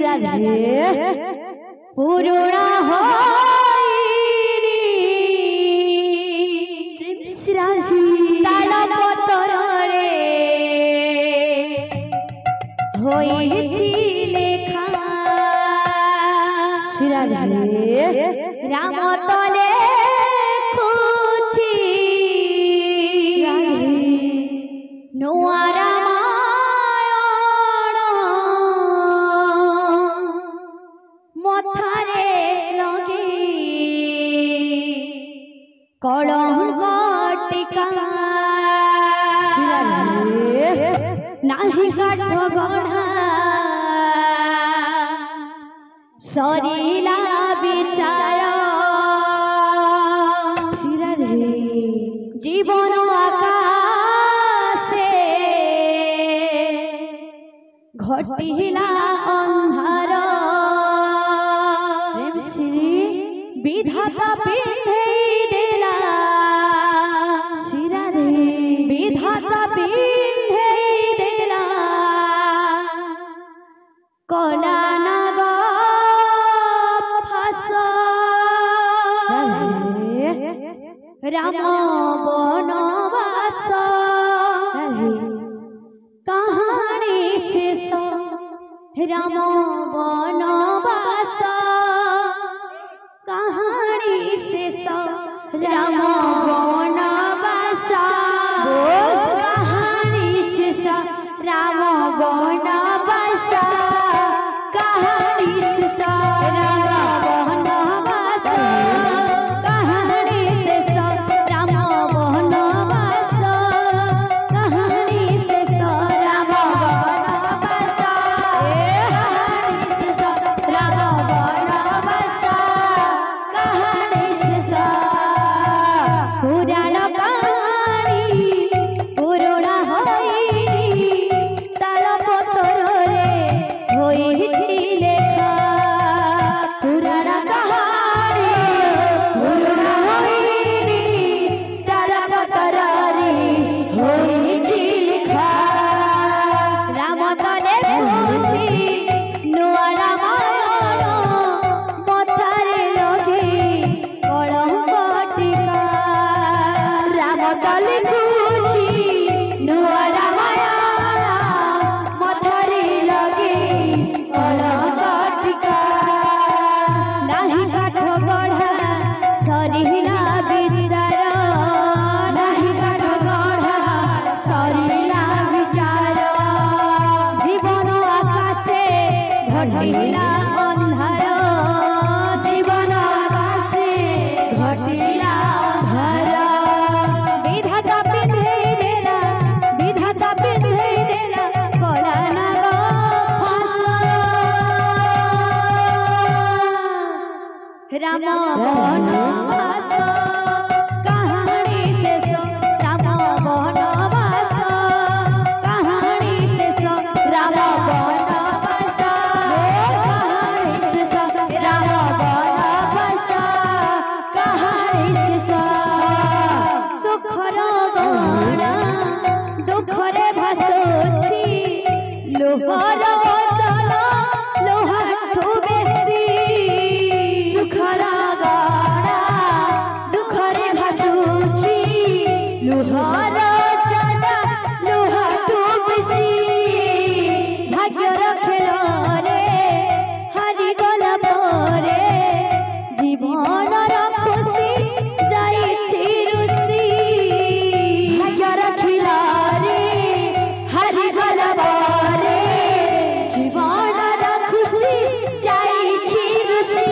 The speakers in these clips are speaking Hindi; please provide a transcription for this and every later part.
राधे पुरुणा होइनी तालपतर रे होइछि लेखा राधे राम तले खुछि नुआ रामायण मथारे लगे कलंक टीका नाही काठ गढ़ा सरीला विचार जीवन आकाशे घटिला अंधार विधाता पिंधे देला विधाता पिंधे देला कला नाग फास राम वनवास कहानी शेष राम वनवास कहानी शेष राम वनवास कहानी शेष राम वनवास कहानी शेष राम वनवास कहानी शेष राम वनवास कहानी शेष राम वनवास कहानी शेष राम वनवास कहानी शेष पुराण कहानी पुरुणा होइनी तालपतर रे होइछि लेखा पुराण कहानी पुरुणा होइनी तालपतर रे होइछि लेखा राम तले खुछि नुआ रामायण मथारे लगे कलंक टीका राम तले खुछि नुआ रामायण मथारे लगे कलंक टीका नाही काठ गढ़ा सरीला विचार नाही काठ गढ़ा सरीला विचार जीवन आकाशे घटिला अंधार जीवन आकाशे घटिला अंधार विधाता पिंधे देला विधाता पिंधे देला कला नाग फास राम वनवास कहानी शेष राम वनवास कहानी शेष राम वनवास कहानी शेष राम वनवास कहानी शेष सुखर गणा दुखरे भासुछि लोहर चल लोहाठू बेसी सुखर गणा दुखरे भासुछि लोहर चल लोहाठू बेसी भाग्यर खेल रे हारि गला परे जीवनर खुशी जाइछि रुसी भाग्यर खेल रे हारि गला परे जीवनर खुशी जाइछि रुसी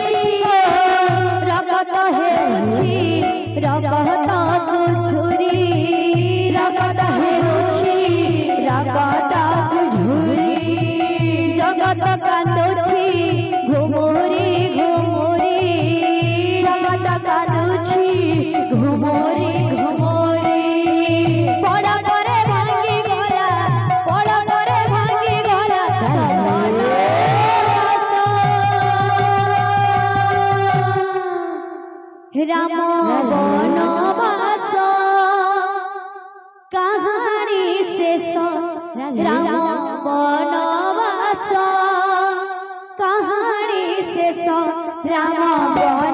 रगत हेउछि रगत झुरी रगत हेउछि रगत झुरी जगत कांदुछि घुमुरी घुमुरी जगत कांदुछि घुमुरी घुमुरी पड़ परे भांगी गला पड़ परे भांगी गला सर्वनाश राम वनवास कहानी शेष राम वनवास राम